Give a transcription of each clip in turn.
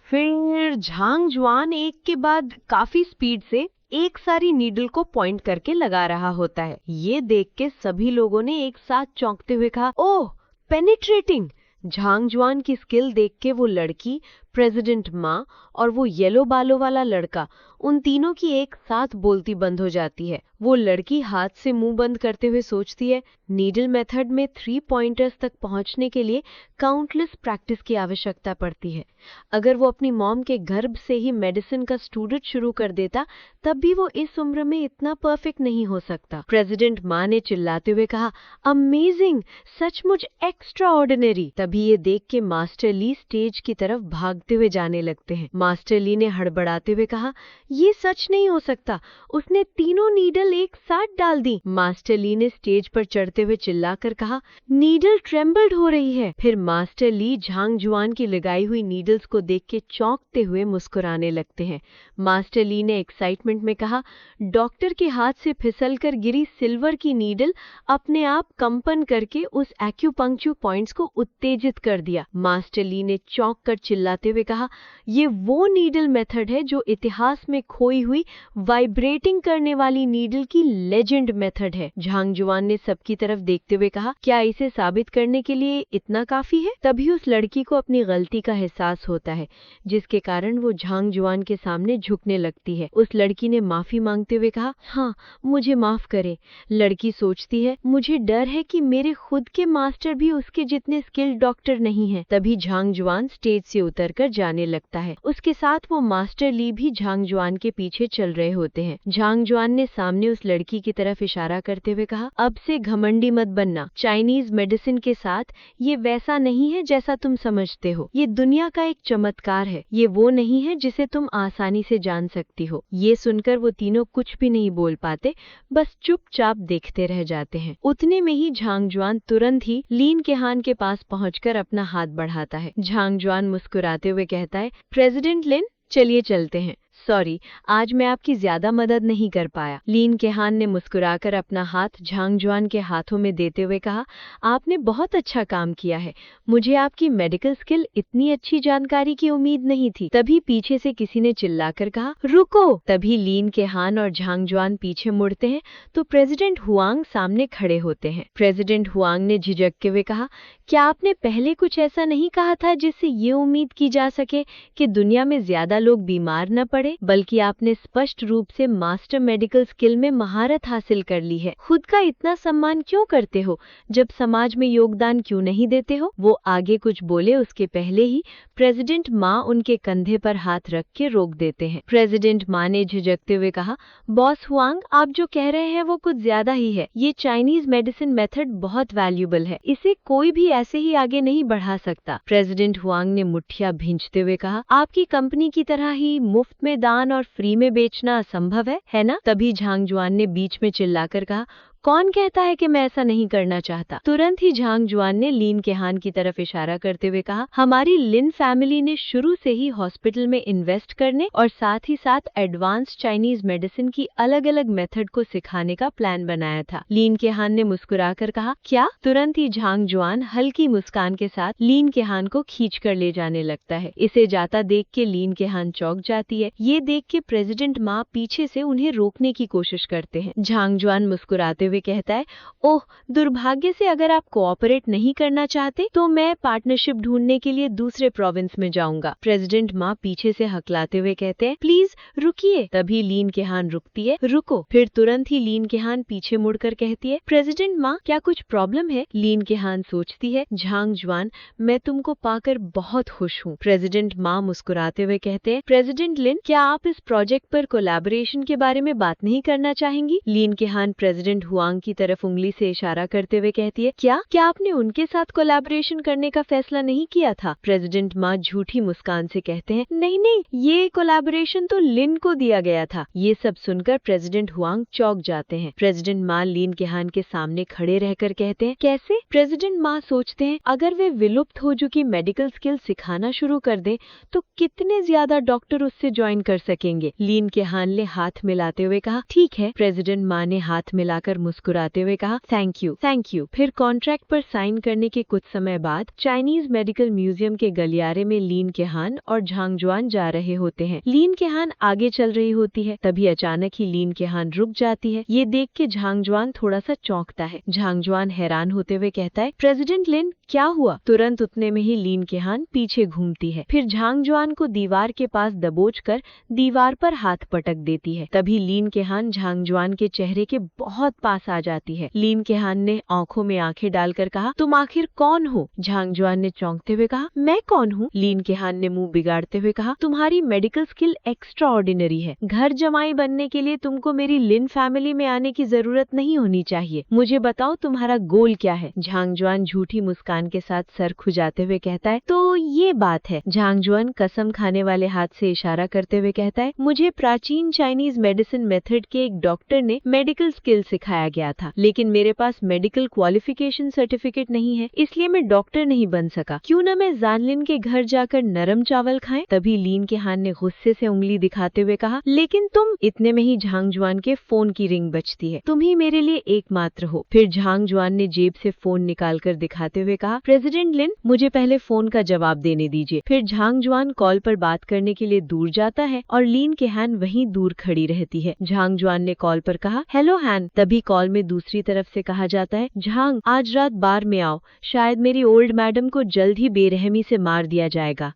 फिर झांग जुआन एक के बाद काफी स्पीड से एक सारी नीडल को पॉइंट करके लगा रहा होता है। ये देख के सभी लोगों ने एक साथ चौंकते हुए कहा, ओह पेनिट्रेटिंग। झांग जुआन की स्किल देख के वो लड़की, प्रेसिडेंट माँ और वो येलो बालों वाला लड़का, उन तीनों की एक साथ बोलती बंद हो जाती है। वो लड़की हाथ से मुंह बंद करते हुए सोचती है, नीडल मेथड में 3 पॉइंटर्स तक पहुंचने के लिए काउंटलेस प्रैक्टिस की आवश्यकता पड़ती है। अगर वो अपनी मॉम के गर्भ से ही मेडिसिन का स्टूडेंट शुरू कर देता, तब भी वो इस उम्र में इतना परफेक्ट नहीं हो सकता। प्रेसिडेंट माँ ने चिल्लाते हुए कहा, अमेजिंग, सचमुच एक्स्ट्रा ऑर्डिनरी। तभी ये देख के मास्टर ली स्टेज की तरफ भागते हुए जाने लगते हैं। मास्टर ली ने हड़बड़ाते हुए कहा, ये सच नहीं हो सकता, उसने तीनों नीडल एक साथ डाल दी। मास्टर ली ने स्टेज पर चढ़ते हुए चिल्लाकर कहा, नीडल ट्रेम्बल्ड हो रही है। फिर मास्टर ली झांग जुआन की लगाई हुई नीडल्स को देख के चौंकते हुए मुस्कुराने लगते हैं। मास्टर ली ने एक्साइटमेंट में कहा, डॉक्टर के हाथ से फिसलकर गिरी सिल्वर की नीडल अपने आप कंपन करके उस एक्यूपंक्चर पॉइंट्स को उत्तेजित कर दिया। मास्टर ली ने चौंक कर चिल्लाते हुए कहा, ये वो नीडल मेथड है जो इतिहास में खोई हुई वाइब्रेटिंग करने वाली नीडल की लेजेंड मेथड है। झांग जुआन ने सबकी तरफ देखते हुए कहा, क्या इसे साबित करने के लिए इतना काफी है? तभी उस लड़की को अपनी गलती का एहसास होता है, जिसके कारण वो झांग जुआन के सामने झुकने लगती है। उस लड़की ने माफी मांगते हुए कहा, हाँ मुझे माफ करे। लड़की सोचती है, मुझे डर है कि मेरे खुद के मास्टर भी उसके जितने स्किल्ड डॉक्टर नहीं हैं। तभी झांग जुआन स्टेज से उतरकर जाने लगता है। उसके साथ वो मास्टर ली भी झांग जुआन के पीछे चल रहे होते हैं। झांग जुआन ने सामने उस लड़की की तरफ इशारा करते हुए कहा, अब से घमंडी मत बनना। चाइनीज मेडिसिन के साथ ये वैसा नहीं है जैसा तुम समझते हो। ये दुनिया का एक चमत्कार है। ये वो नहीं है जिसे तुम आसानी से जान सकती हो। ये सुनकर वो तीनों कुछ भी नहीं बोल पाते, बस चुपचाप देखते रह जाते हैं। उतने में ही झांग जुआन तुरंत ही लीन केहान के पास पहुंचकर अपना हाथ बढ़ाता है। झांग जुआन मुस्कुराते हुए कहता है, प्रेसिडेंट लिन, चलिए चलते हैं। सॉरी, आज मैं आपकी ज्यादा मदद नहीं कर पाया। लीन केहान ने मुस्कुराकर अपना हाथ झांग जुआन के हाथों में देते हुए कहा, आपने बहुत अच्छा काम किया है। मुझे आपकी मेडिकल स्किल इतनी अच्छी जानकारी की उम्मीद नहीं थी। तभी पीछे से किसी ने चिल्लाकर कहा, रुको। तभी लीन केहान और झांग जुआन पीछे मुड़ते हैं तो प्रेसिडेंट हुआंग सामने खड़े होते हैं। प्रेसिडेंट हुआंग ने झिझकते हुए कहा, क्या आपने पहले कुछ ऐसा नहीं कहा था जिससे ये उम्मीद की जा सके कि दुनिया में ज्यादा लोग बीमार न पड़े? बल्कि आपने स्पष्ट रूप से मास्टर मेडिकल स्किल में महारत हासिल कर ली है। खुद का इतना सम्मान क्यों करते हो? जब समाज में योगदान क्यों नहीं देते हो? वो आगे कुछ बोले उसके पहले ही प्रेसिडेंट माँ उनके कंधे पर हाथ रख के रोक देते हैं। प्रेसिडेंट माँ ने झिझकते हुए कहा, बॉस हुआंग, आप जो कह रहे हैं वो कुछ ज्यादा ही है। ये चाइनीज मेडिसिन मेथड बहुत वैल्यूबल है, इसे कोई भी ऐसे ही आगे नहीं बढ़ा सकता। प्रेसिडेंट हुआंग ने मुठ्ठियां भींचते हुए कहा, आपकी कंपनी की तरह ही मुफ्त में दान और फ्री में बेचना असंभव है ना? तभी झांग जुआन ने बीच में चिल्लाकर कहा, कौन कहता है कि मैं ऐसा नहीं करना चाहता? तुरंत ही झांग जुआन ने लीन केहान की तरफ इशारा करते हुए कहा, हमारी लिन फैमिली ने शुरू से ही हॉस्पिटल में इन्वेस्ट करने और साथ ही साथ एडवांस चाइनीज मेडिसिन की अलग अलग मेथड को सिखाने का प्लान बनाया था। लीन केहान ने मुस्कुराकर कहा, क्या? तुरंत ही झांग जुआन हल्की मुस्कान के साथ लीन केहान को खींच कर ले जाने लगता है। इसे जाता देख के लीन केहान चौंक जाती है। ये देख के प्रेसिडेंट माँ पीछे से उन्हें रोकने की कोशिश करते हैं। झांग जुआन मुस्कुराते हुए कहता है, ओह दुर्भाग्य से अगर आप कोऑपरेट नहीं करना चाहते तो मैं पार्टनरशिप ढूंढने के लिए दूसरे प्रोविंस में जाऊंगा। प्रेसिडेंट माँ पीछे से हकलाते हुए कहते हैं, प्लीज रुकिए। तभी लीन केहान रुकती है, रुको। फिर तुरंत ही लीन केहान पीछे मुड़कर कहती है, प्रेसिडेंट माँ, क्या कुछ प्रॉब्लम है? लीन केहान सोचती है, झांग जुआन, मैं तुमको पाकर बहुत खुश हूँ। प्रेसिडेंट माँ मुस्कुराते हुए कहते हैं, प्रेसिडेंट लिन, क्या आप इस प्रोजेक्ट पर कोलैबोरेशन के बारे में बात नहीं करना चाहेंगी? लीन केहान प्रेसिडेंट हुआंग की तरफ उंगली से इशारा करते हुए कहती है, क्या आपने उनके साथ कोलैबोरेशन करने का फैसला नहीं किया था? प्रेसिडेंट माँ झूठी मुस्कान से कहते हैं, नहीं नहीं, ये कोलैबोरेशन तो लिन को दिया गया था। ये सब सुनकर प्रेसिडेंट हुआंग चौंक जाते हैं। प्रेसिडेंट माँ लीन केहान के सामने खड़े रहकर कहते हैं, कैसे? प्रेसिडेंट माँ सोचते हैं, अगर वे विलुप्त हो चुकी मेडिकल स्किल सिखाना शुरू कर दें तो कितने ज्यादा डॉक्टर उससे ज्वाइन कर सकेंगे। लीन केहान ने हाथ मिलाते हुए कहा, ठीक है। प्रेसिडेंट माँ ने हाथ मिलाकर मुस्कुराते हुए कहा, थैंक यू। फिर कॉन्ट्रैक्ट पर साइन करने के कुछ समय बाद चाइनीज मेडिकल म्यूजियम के गलियारे में लीन केहान और झांग जुआन जा रहे होते हैं। लीन केहान आगे चल रही होती है, तभी अचानक ही लीन केहान रुक जाती है। ये देख के झांग जुआन थोड़ा सा चौंकता है। झांग जुआन हैरान होते हुए कहता है, प्रेसिडेंट लिन क्या हुआ? तुरंत उतने में ही लीन केहान पीछे घूमती है, फिर झांग जुआन को दीवार के पास दबोचकर दीवार पर हाथ पटक देती है। तभी लीन केहान झांग जुआन के चेहरे के बहुत पास आ जाती है। लीन केहान ने आंखों में आंखें डालकर कहा, तुम आखिर कौन हो? झांग जुआन ने चौंकते हुए कहा, मैं कौन हूँ? लीन केहान ने मुंह बिगाड़ते हुए कहा, तुम्हारी मेडिकल स्किल एक्स्ट्रा ऑर्डिनरी है। घर जमाई बनने के लिए तुमको मेरी लिन फैमिली में आने की जरूरत नहीं होनी चाहिए। मुझे बताओ तुम्हारा गोल क्या है? झांग जुआन झूठी मुस्कान के साथ सर खुजाते हुए कहता है, तो ये बात है। झांग जुआन कसम खाने वाले हाथ से इशारा करते हुए कहता है, मुझे प्राचीन चाइनीज मेडिसिन मेथड के एक डॉक्टर ने मेडिकल स्किल सिखाया गया था, लेकिन मेरे पास मेडिकल क्वालिफिकेशन सर्टिफिकेट नहीं है, इसलिए मैं डॉक्टर नहीं बन सका। क्यों न मैं जानलिन के घर जाकर नरम चावल खाएं? तभी लीन केहान ने गुस्से से उंगली दिखाते हुए कहा, लेकिन तुम। इतने में ही झांग जुआन के फोन की रिंग बजती है। तुम ही मेरे लिए एकमात्र हो। फिर झांग जुआन ने जेब से फोन निकालकर दिखाते हुए कहा, प्रेसिडेंट लिन, मुझे पहले फोन का जवाब देने दीजिए। फिर झांग जुआन कॉल पर बात करने के लिए दूर जाता है और लीन केहान वहीं दूर खड़ी रहती है। झांग जुआन ने कॉल पर कहा, हेलो हैन। तभी कॉल में दूसरी तरफ से कहा जाता है, झांग, आज रात बार में आओ, शायद मेरी ओल्ड मैडम को जल्द ही बेरहमी से मार दिया जाएगा।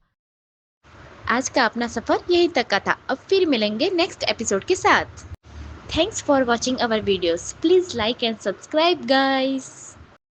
आज का अपना सफर यहीं तक का था। अब फिर मिलेंगे नेक्स्ट एपिसोड के साथ। Thanks for watching our videos. Please like and subscribe guys.